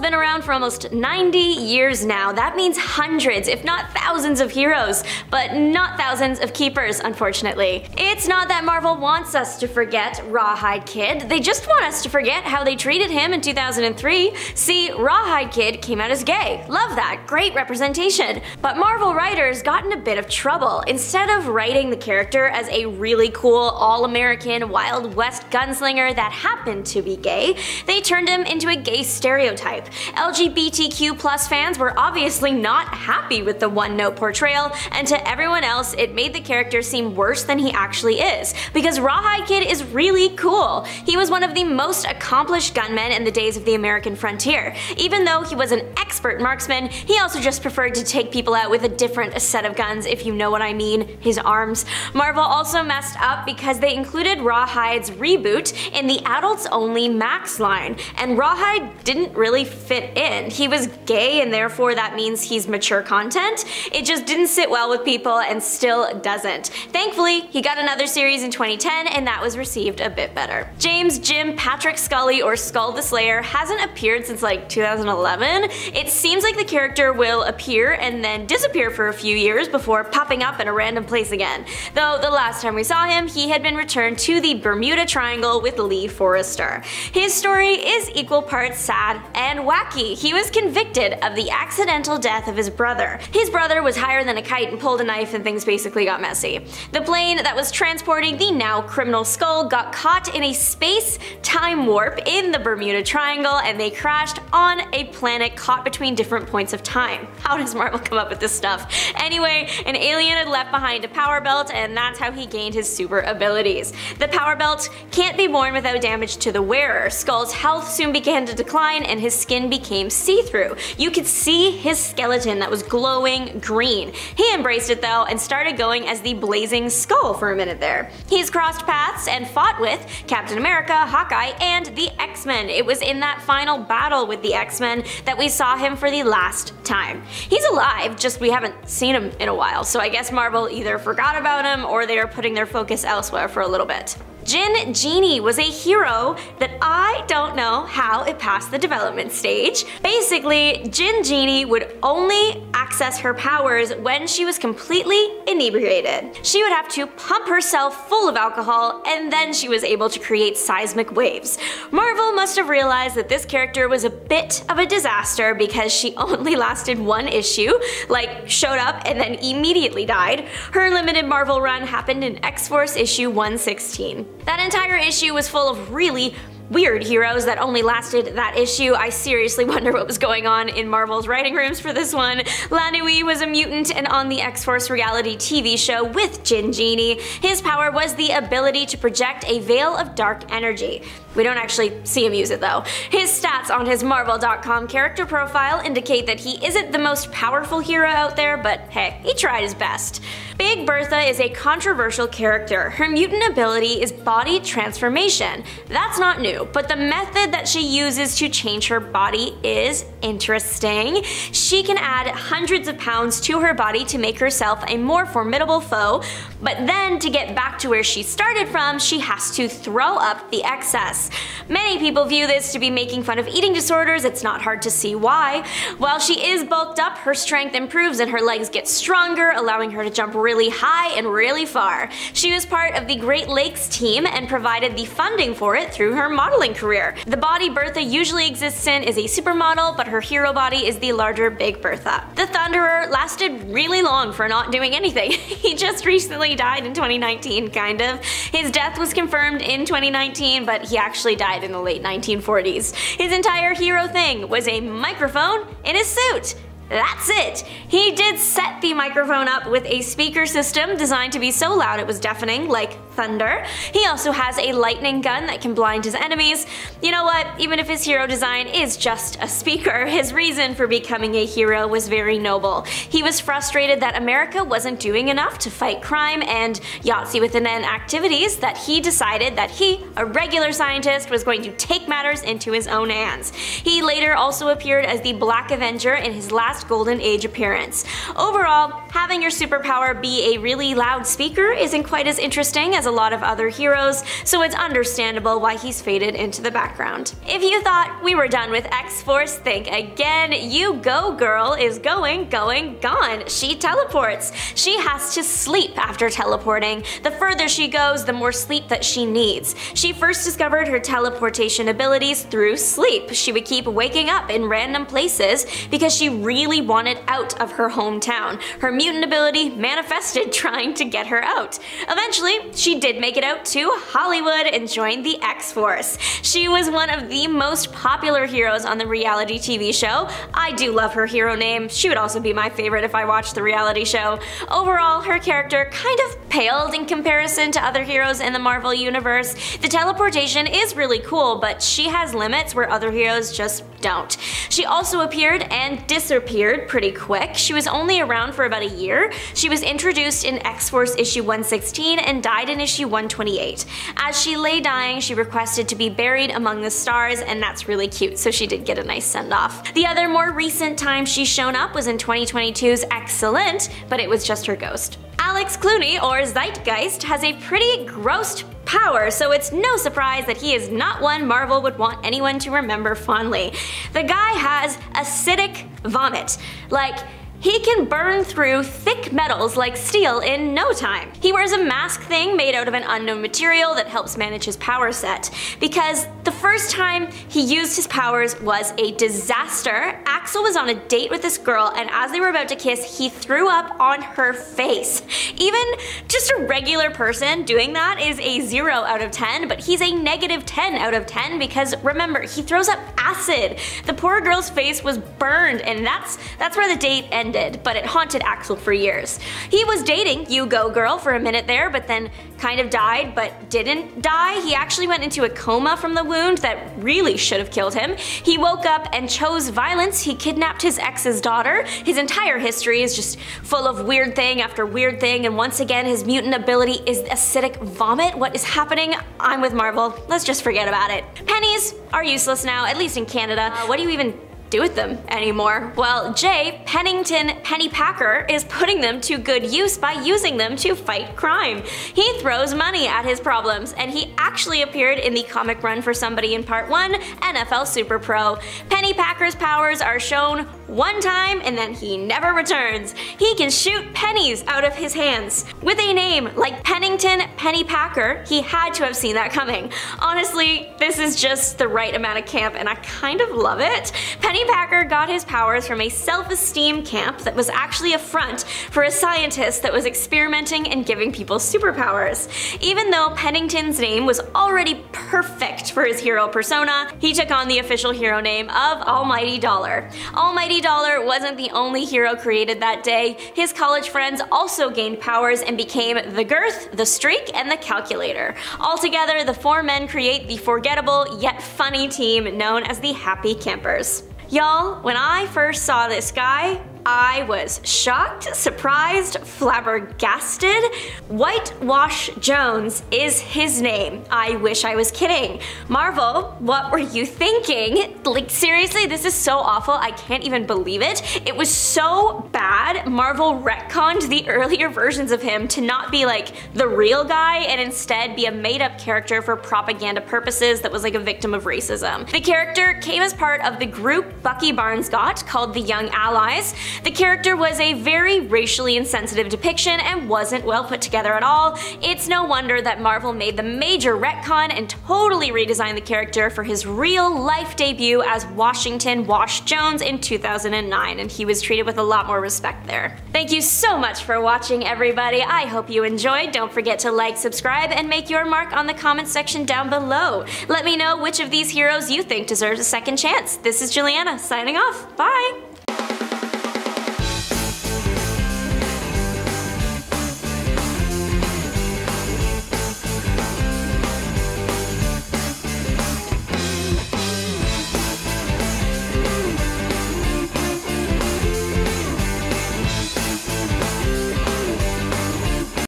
been around for almost 90 years now. That means hundreds, if not thousands of heroes, but not thousands of keepers, unfortunately. It's not that Marvel wants us to forget Rawhide Kid, they just want us to forget how they treated him in 2003. See, Rawhide Kid came out as gay. Love that, great representation. But Marvel writers got in a bit of trouble. Instead of writing the character as a really cool, all-American, Wild West gunslinger that happened to be gay, they turned him into a gay stereotype. LGBTQ+ fans were obviously not happy with the one-note portrayal, and to everyone else, it made the character seem worse than he actually is, because Rawhide Kid is really cool. He was one of the most accomplished gunmen in the days of the American frontier. Even though he was an expert marksman, he also just preferred to take people out with a different set of guns, if you know what I mean, his arms. Marvel also messed up because they included Rawhide's reboot in the adults-only Max line, and Rawhide didn't really fit in. He was gay and therefore that means he's mature content. It just didn't sit well with people and still doesn't. Thankfully, he got another series in 2010 and that was received a bit better. James Jim Patrick Skully, or Skull the Slayer, hasn't appeared since like 2011. It seems like the character will appear and then disappear for a few years before popping up in a random place again. Though the last time we saw him, he had been returned to the Bermuda Triangle with Lee Forrester. His story is equal parts sad and wacky. He was convicted of the accidental death of his brother. His brother was higher than a kite and pulled a knife and things basically got messy. The plane that was transporting the now criminal Skull got caught in a space-time warp in the Bermuda Triangle and they crashed on a planet caught between different points of time. How does Marvel come up with this stuff? Anyway, an alien had left behind a power belt and that's how he gained his super abilities. The power belt can't be worn without damage to the wearer. Skull's health soon began to decline and his skin became see-through. You could see his skeleton that was glowing green. He embraced it though and started going as the Blazing Skull for a minute there. He's crossed paths and fought with Captain America, Hawkeye, and the X-Men. It was in that final battle with the X-Men that we saw him for the last time. He's alive, just we haven't seen him in a while, so I guess Marvel either forgot about him or they are putting their focus elsewhere for a little bit. Genie was a hero that I don't know how it passed the development stage. Basically, Genie would only access her powers when she was completely inebriated. She would have to pump herself full of alcohol and then she was able to create seismic waves. Marvel must have realized that this character was a bit of a disaster because she only lasted one issue, like showed up and then immediately died. Her limited Marvel run happened in X-Force issue 116. That entire issue was full of really weird heroes that only lasted that issue. I seriously wonder what was going on in Marvel's writing rooms for this one. Nuit was a mutant and on the X-Force reality TV show with Genie. His power was the ability to project a veil of dark energy. We don't actually see him use it though. His stats on his Marvel.com character profile indicate that he isn't the most powerful hero out there, but hey, he tried his best. Big Bertha is a controversial character. Her mutant ability is body transformation. That's not new, but the method that she uses to change her body is interesting. She can add hundreds of pounds to her body to make herself a more formidable foe, but then to get back to where she started from, she has to throw up the excess. Many people view this to be making fun of eating disorders. It's not hard to see why. While she is bulked up, her strength improves and her legs get stronger, allowing her to jump really high and really far. She was part of the Great Lakes team and provided the funding for it through her modeling career. The body Bertha usually exists in is a supermodel, but her hero body is the larger Big Bertha. The Thunderer lasted really long for not doing anything. He just recently died in 2019, kind of. His death was confirmed in 2019, but he actually died in the late 1940s. His entire hero thing was a microphone in his suit. That's it! He did set the microphone up with a speaker system designed to be so loud it was deafening, like thunder. He also has a lightning gun that can blind his enemies. You know what? Even if his hero design is just a speaker, his reason for becoming a hero was very noble. He was frustrated that America wasn't doing enough to fight crime and Yahtzee with an N activities that he decided that he, a regular scientist, was going to take matters into his own hands. He later also appeared as the Black Avenger in his last Golden Age appearance. Overall, having your superpower be a really loud speaker isn't quite as interesting as a lot of other heroes, so it's understandable why he's faded into the background. If you thought we were done with X-Force, think again. You Go Girl is gone. She teleports. She has to sleep after teleporting. The further she goes, the more sleep that she needs. She first discovered her teleportation abilities through sleep. She would keep waking up in random places because she really wanted out of her hometown. Her mutant ability manifested trying to get her out. Eventually, she did make it out to Hollywood and joined the X-Force. She was one of the most popular heroes on the reality TV show. I do love her hero name. She would also be my favorite if I watched the reality show. Overall, her character kind of paled in comparison to other heroes in the Marvel universe. The teleportation is really cool, but she has limits where other heroes just don't. She also appeared and disappeared pretty quick. She was only around for about a year. She was introduced in X-Force issue 116 and died in issue 128. As she lay dying, she requested to be buried among the stars, and that's really cute, so she did get a nice send-off. The other more recent time she's shown up was in 2022's Excellent, but it was just her ghost. Axel Cluney, or Zeitgeist, has a pretty gross power, so it's no surprise that he is not one Marvel would want anyone to remember fondly. The guy has acidic vomit. Like, he can burn through thick metals like steel in no time. He wears a mask thing made out of an unknown material that helps manage his power set. Because the first time he used his powers was a disaster. Axel was on a date with this girl, and as they were about to kiss, he threw up on her face. Even just a regular person doing that is a 0 out of 10, but he's a -10 out of 10 because remember, he throws up acid. The poor girl's face was burned, and that's where the date ended, but it haunted Axel for years. He was dating You Go Girl for a minute there, but then kind of died, but didn't die. He actually went into a coma from the wound that really should have killed him. He woke up and chose violence. He kidnapped his ex's daughter. His entire history is just full of weird thing after weird thing, and once again, his mutant ability is acidic vomit. What is happening? I'm with Marvel. Let's just forget about it. Pennies are useless now, at least in Canada. What do you even do with them anymore? Well, Pennington Pennypacker is putting them to good use by using them to fight crime. He throws money at his problems, and he actually appeared in the comic run for Somebody in Part 1, NFL Super Pro. Pennypacker's powers are shown one time and then he never returns. He can shoot pennies out of his hands. With a name like Pennington Pennypacker, he had to have seen that coming. Honestly, this is just the right amount of camp and I kind of love it. Pennypacker got his powers from a self-esteem camp that was actually a front for a scientist that was experimenting and giving people superpowers. Even though Pennington's name was already perfect for his hero persona, he took on the official hero name of Almighty Dollar. Almighty Dollar wasn't the only hero created that day. His college friends also gained powers and became the Girth, the Streak, and the Calculator. Altogether, the four men create the forgettable yet funny team known as the Happy Campers. Y'all, when I first saw this guy, I was shocked, surprised, flabbergasted. Whitewash Jones is his name. I wish I was kidding. Marvel, what were you thinking? Like, seriously, this is so awful. I can't even believe it. It was so bad. Marvel retconned the earlier versions of him to not be like the real guy and instead be a made-up character for propaganda purposes that was like a victim of racism. The character came as part of the group Bucky Barnes got called the Young Allies. The character was a very racially insensitive depiction and wasn't well put together at all. It's no wonder that Marvel made the major retcon and totally redesigned the character for his real-life debut as Washington Wash Jones in 2009, and he was treated with a lot more respect there. Thank you so much for watching, everybody. I hope you enjoyed. Don't forget to like, subscribe, and make your mark on the comment section down below. Let me know which of these heroes you think deserves a second chance. This is Juliana, signing off. Bye!